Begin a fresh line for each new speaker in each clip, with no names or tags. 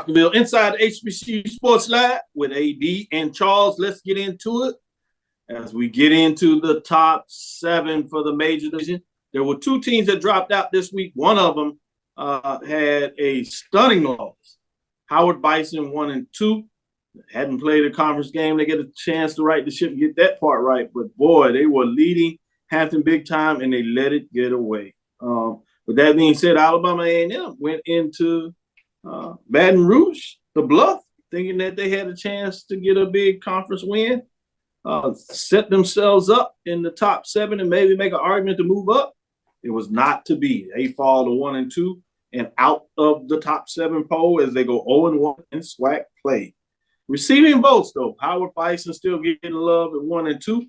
Cavil inside the HBCU Sports Lab with AD and Charles. Let's get into it. As we get into the top 7 for the major division, there were 2 teams that dropped out this week. One of them had a stunning loss. Howard Bison 1-2. Hadn't played a conference game. They get a chance to right the ship and get that part right. But, boy, they were leading Hampton big time, and they let it get away. With that being said, Alabama A&M went into Baton Rouge, the Bluff, thinking that they had a chance to get a big conference win, set themselves up in the top 7 and maybe make an argument to move up. It was not to be. They fall to 1-2 and out of the top 7 poll as they go 0-1 in SWAC play. Receiving votes, though, Howard Bison still getting love at 1-2.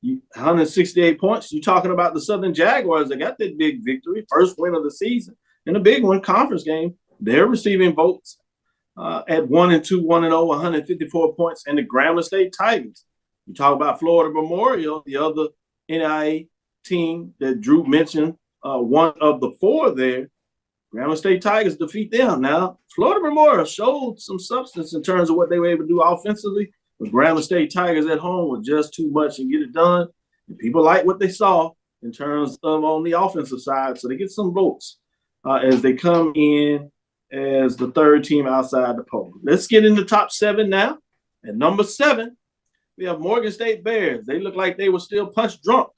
168 points. You're talking about the Southern Jaguars. They got that big victory, first win of the season, and a big one, conference game. They're receiving votes at 1-2, 1-0, 154 points. And the Grambling State Tigers. You talk about Florida Memorial, the other NIA team that Drew mentioned, one of the 4 there. Grambling State Tigers defeat them. Now, Florida Memorial showed some substance in terms of what they were able to do offensively. The Grambling State Tigers at home were just too much to get it done. And people like what they saw in terms of on the offensive side. So they get some votes as they come in as the 3rd team outside the poll. Let's get in the top 7 now. At number 7, we have Morgan State Bears. They look like they were still punch drunk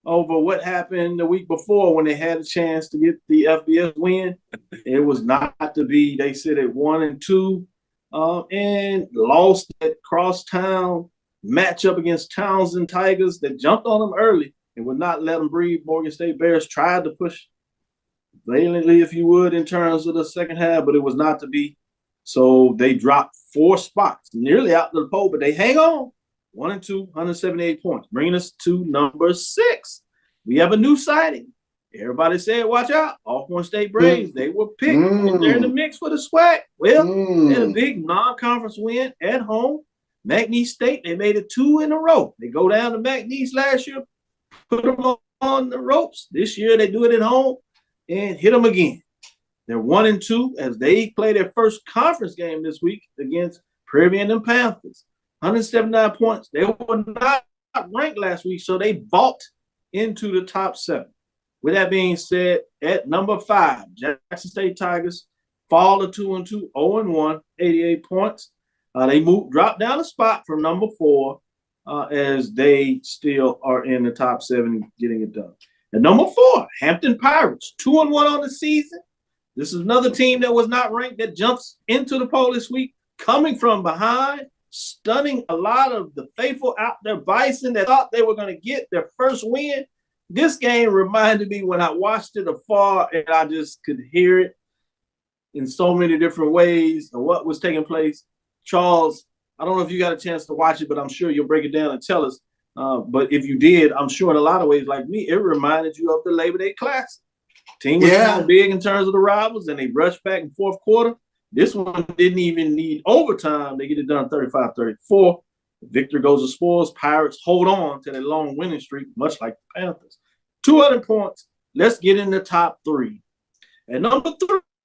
over what happened the week before when they had a chance to get the FBS win. It was not to be. They sit at 1-2 and lost that crosstown matchup against Townsend Tigers that jumped on them early and would not let them breathe. Morgan State Bears tried to push valiantly, if you would, in terms of the second half, but it was not to be. So they dropped 4 spots, nearly out to the poll, but they hang on. 1-2, 178 points, bringing us to number 6. We have a new sighting. Everybody said, watch out, Alcorn State Braves. They were picked, and they're in the mix for the SWAC. Well, they had a big non-conference win at home. McNeese State, they made it 2 in a row. They go down to McNeese last year, put them on the ropes. This year they do it at home and hit them again. They're 1-2 as they play their first conference game this week against Prairie and Panthers. 179 points. They were not ranked last week, so they vault into the top 7. With that being said, at number 5, Jackson State Tigers fall to 2-2, 0-1, 88 points. They drop down a spot from number 4 as they still are in the top 7 getting it done. At number 4, Hampton Pirates, 2-1 on the season. This is another team that was not ranked that jumps into the poll this week, coming from behind, stunning a lot of the faithful out there Bison that thought they were going to get their first win. This game reminded me when I watched it afar and I just could hear it in so many different ways of what was taking place. Charles, I don't know if you got a chance to watch it, but I'm sure you'll break it down and tell us. But if you did, I'm sure in a lot of ways, like me, it reminded you of the Labor Day Classic. Team was kind of big in terms of the rivals, and they rushed back in 4th quarter. This one didn't even need overtime. They get it done 35-34. Victor goes to spoils. Pirates hold on to their long winning streak, much like the Panthers. 200 points. Let's get in the top 3. At number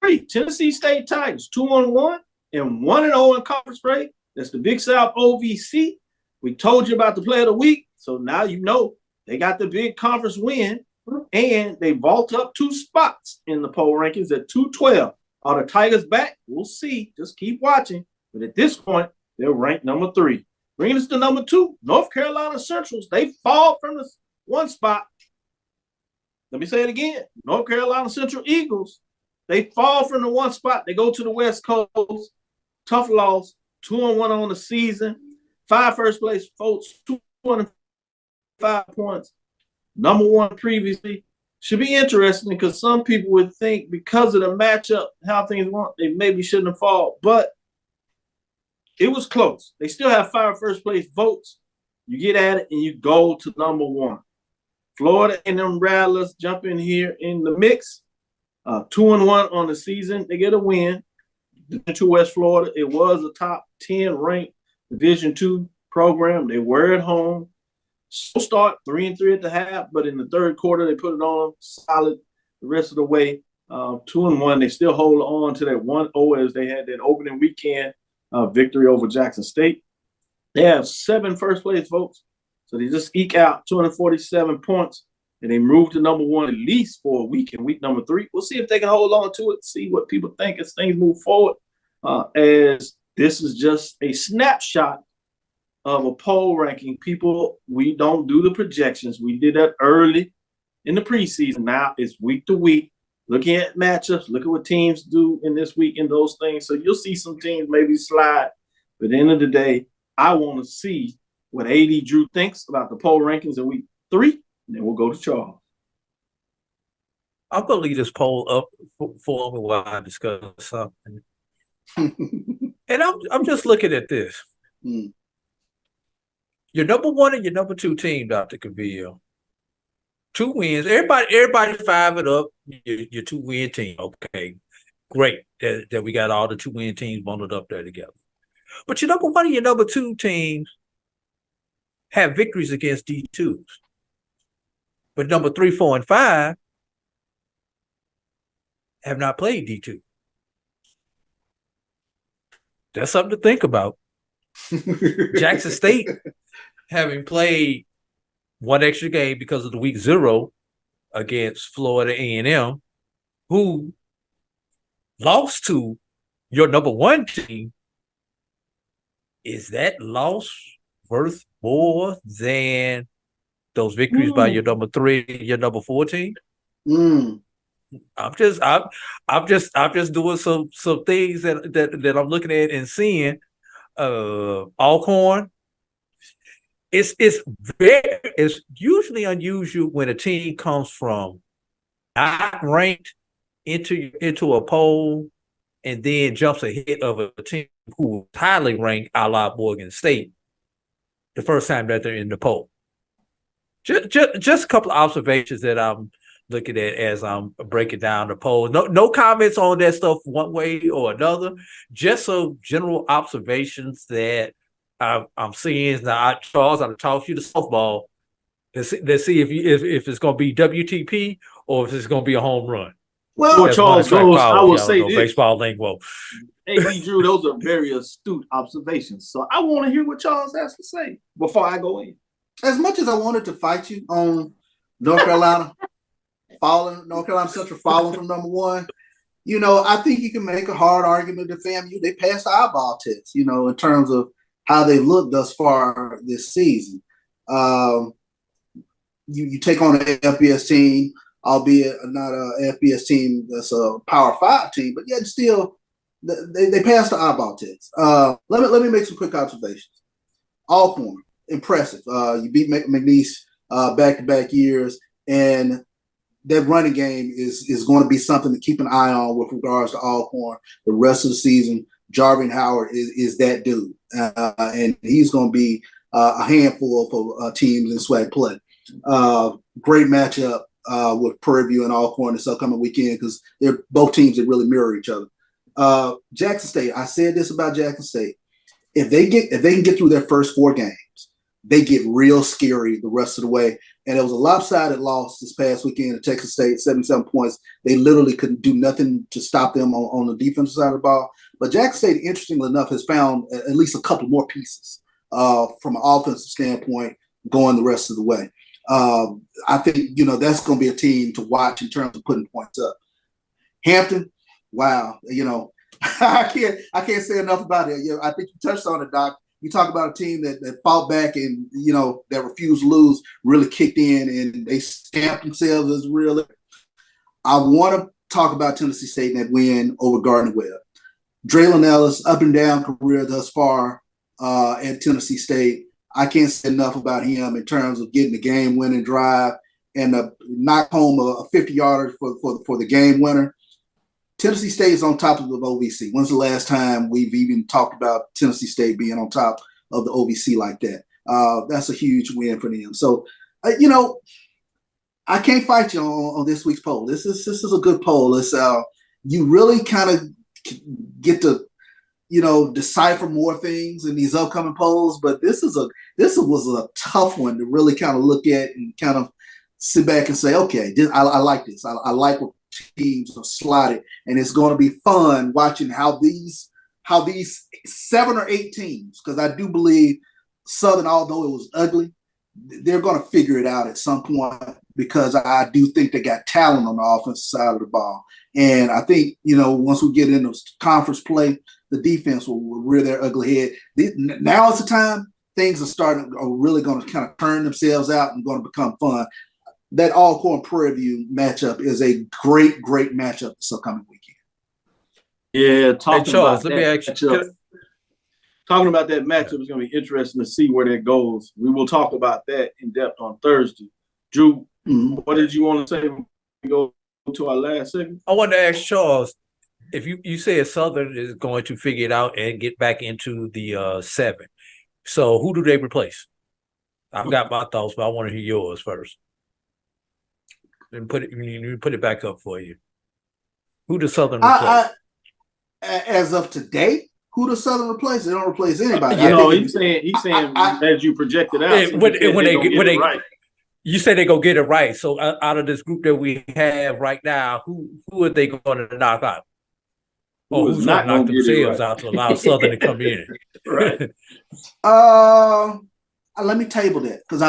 3, Tennessee State Tigers, 2-1 and 1-0 in conference play. That's the Big South OVC. We told you about the play of the week, so now you know they got the big conference win, and they vault up 2 spots in the poll rankings at 212. Are the Tigers back? We'll see. Just keep watching. But at this point, they're ranked number 3. Bringing us to number 2, North Carolina Centrals. They fall from the 1 spot. Let me say it again. North Carolina Central Eagles. They fall from the 1 spot. They go to the West Coast. Tough loss. 2-1 on the season. 5 first-place votes. 205 points. Number 1 previously. Should be interesting because some people would think because of the matchup, how things went, they maybe shouldn't have fallen. But it was close. They still have 5 first-place votes. You get at it, and you go to number 1. Florida and them Rattlers jump in here in the mix. 2-1 on the season. They get a win. To West Florida, it was a top 10 ranked Division II program. They were at home. So start 3-3 at the half, but in the 3rd quarter, they put it on solid the rest of the way. 2-1. They still hold on to that 1-0 as they had that opening weekend victory over Jackson State. They have 7 first-place votes, so they just eke out 247 points, and they move to number 1 at least for a week in week number 3. We'll see if they can hold on to it, see what people think as things move forward, as this is just a snapshot of a poll ranking. People, we don't do the projections. We did that early in the preseason. Now it's week to week, looking at matchups, look at what teams do in this week and those things. So you'll see some teams maybe slide. But at the end of the day, I want to see what AD Drew thinks about the poll rankings in week 3, and then we'll go to Charles.
I'm going to leave this poll up for me while I discuss something. And I'm just looking at this. Your number 1 and your number 2 team, Dr. Cavil. 2 wins. Everybody 5 it up. Your 2-win team. Okay, great that we got all the 2-win teams bundled up there together. But your number 1 and your number 2 teams have victories against D2s. But number 3, 4, and 5 have not played D2. That's something to think about. Jackson State, having played 1 extra game because of the week 0 against Florida A&M, who lost to your number 1 team. Is that loss worth more than those victories by your number 3 and your number 4 team? I'm just doing some things that I'm looking at and seeing. Alcorn. It's usually unusual when a team comes from not ranked into a poll and then jumps ahead of a team who was highly ranked, a la Morgan State, the first time that they're in the poll. Just a couple of observations that I'm looking at as I'm breaking down the poll. No comments on that stuff one way or another. Just some general observations that I'm seeing. Now, Charles, I'll toss you the softball. Let's see if it's going to be WTP or if it's going to be a home run.
Well, Charles goes, I will say this.
Baseball lingo.
AD Drew, those are very astute observations. So I want to hear what Charles has to say before I go in.
As much as I wanted to fight you on North Carolina, North Carolina Central falling from number 1, I think you can make a hard argument to FAMU. They passed the eyeball test, in terms of how they look thus far this season. You take on an FBS team, albeit not an FBS team that's a Power 5 team, but yet still they passed the eyeball test. Let me make some quick observations. Alcorn, impressive. You beat McNeese back-to-back years, and that running game is going to be something to keep an eye on with regards to Alcorn the rest of the season. Jarvin Howard is that dude, and he's going to be a handful of teams in SWAC play. Great matchup with Prairie View and Alcorn this upcoming weekend because they're both teams that really mirror each other. Jackson State, I said this about Jackson State. If they can get through their first 4 games, they get real scary the rest of the way. And it was a lopsided loss this past weekend at Texas State, 77 points. They literally couldn't do nothing to stop them on the defensive side of the ball. But Jackson State, interestingly enough, has found at least a couple more pieces from an offensive standpoint going the rest of the way. I think, that's going to be a team to watch in terms of putting points up. Hampton, wow, I can't say enough about it. I think you touched on it, Doc. You talk about a team that fought back and, that refused to lose, really kicked in, and they stamped themselves as real. I want to talk about Tennessee State and that win over Gardner-Webb. Draylon Ellis, up and down career thus far at Tennessee State. I can't say enough about him in terms of getting the game-winning drive and knock home a 50-yarder for the game winner. Tennessee State is on top of the OVC. When's the last time we've even talked about Tennessee State being on top of the OVC like that? That's a huge win for them. So, I can't fight you on this week's poll. This is a good poll. It's you really kind of get to decipher more things in these upcoming polls. But this was a tough one to really kind of look at and kind of sit back and say, okay, I like this. I like what teams are slotted, and it's going to be fun watching how these 7 or 8 teams, because I do believe Southern, although it was ugly, they're going to figure it out at some point, because I do think they got talent on the offensive side of the ball. And I think, once we get into conference play, the defense will rear their ugly head. Now is the time things are really going to kind of turn themselves out and going to become fun. That Alcorn Prairie View matchup is a great, great matchup this upcoming weekend.
Yeah,
Charles, let me ask you.
Talking about that matchup is going to be interesting to see where that goes. We will talk about that in depth on Thursday. Drew, what did you want to say when we go to our last segment?
I wanted to ask Charles, if you said Southern is going to figure it out and get back into the 7. So who do they replace? I've got my thoughts, but I want to hear yours first. And put it back up for you. Who does Southern replace?
As of today, who does Southern replace? They don't replace anybody.
He's saying as you projected out.
When they right. You said they go get it right. So out of this group that we have right now, who are they going to knock out? Or who's not knock themselves out to allow Southern to come in?
Right.
Let me table that, because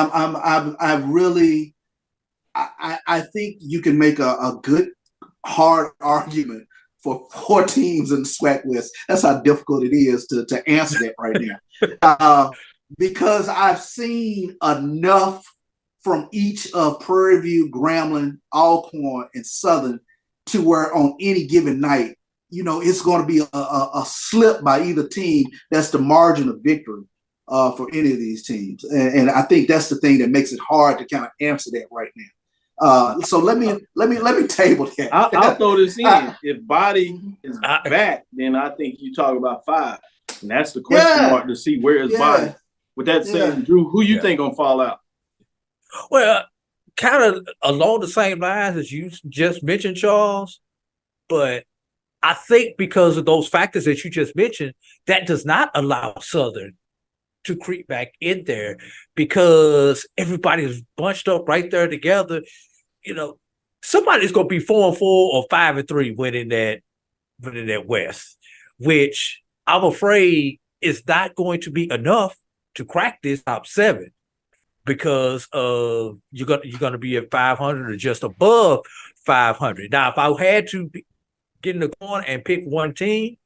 I think you can make a good hard argument for 4 teams in the SWAC West. That's how difficult it is to answer that right now. Because I've seen enough from each of Prairie View, Grambling, Alcorn, and Southern to where on any given night, it's going to be a slip by either team. That's the margin of victory for any of these teams. And I think that's the thing that makes it hard to kind of answer that right now. So let me table that.
I'll throw this in. If Body is back, then I think you talk about 5. And that's the question mark to see where is Body. With that said, Drew, who you think gonna fall out?
Well, kind of along the same lines as you just mentioned, Charles, but I think because of those factors that you just mentioned, that does not allow Southern to creep back in there, because everybody's bunched up right there together. Somebody's going to be 4-4 or 5-3 winning that West, which I'm afraid is not going to be enough to crack this top 7, because of you're going to be at 500 or just above 500. Now, if I had to get in the corner and pick one team,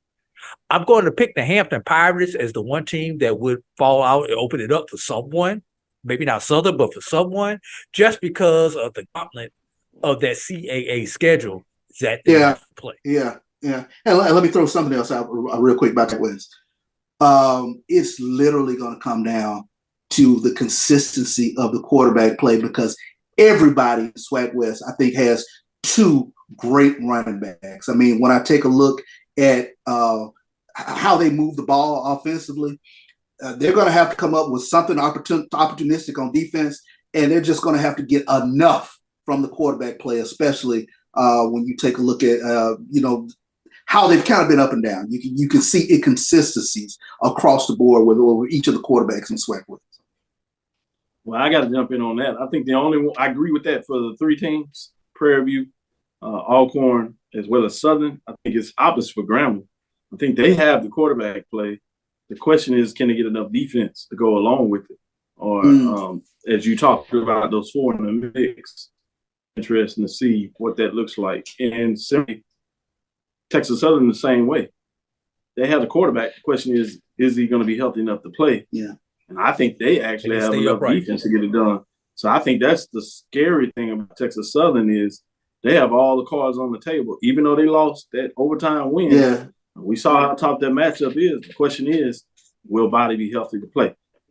I'm going to pick the Hampton Pirates as the one team that would fall out and open it up for someone, maybe not Southern, but for someone, just because of the gauntlet of that CAA schedule that they have to play.
Yeah. And let me throw something else out real quick about that West. It's literally going to come down to the consistency of the quarterback play, because everybody in SWAC West, I think, has 2 great running backs. I mean, when I take a look at how they move the ball offensively, they're going to have to come up with something opportunistic on defense, and they're just going to have to get enough from the quarterback play, especially when you take a look at how they've kind of been up and down. You can see inconsistencies across the board with each of the quarterbacks in SWAC West.
Well, I got to jump in on that. I think the only one I agree with that for the 3 teams, Prairie View, Alcorn, as well as Southern. I think it's opposite for Grambling. I think they have the quarterback play. The question is, can they get enough defense to go along with it? Or as you talked about those 4 in the mix, interesting to see what that looks like. And simply, Texas Southern the same way. They have the quarterback. The question is he going to be healthy enough to play?
Yeah.
And I think they actually have enough defense to get it done. So I think that's the scary thing about Texas Southern is they have all the cards on the table. Even though they lost that overtime win, we saw how tough that matchup is. The question is, will Body be healthy to play?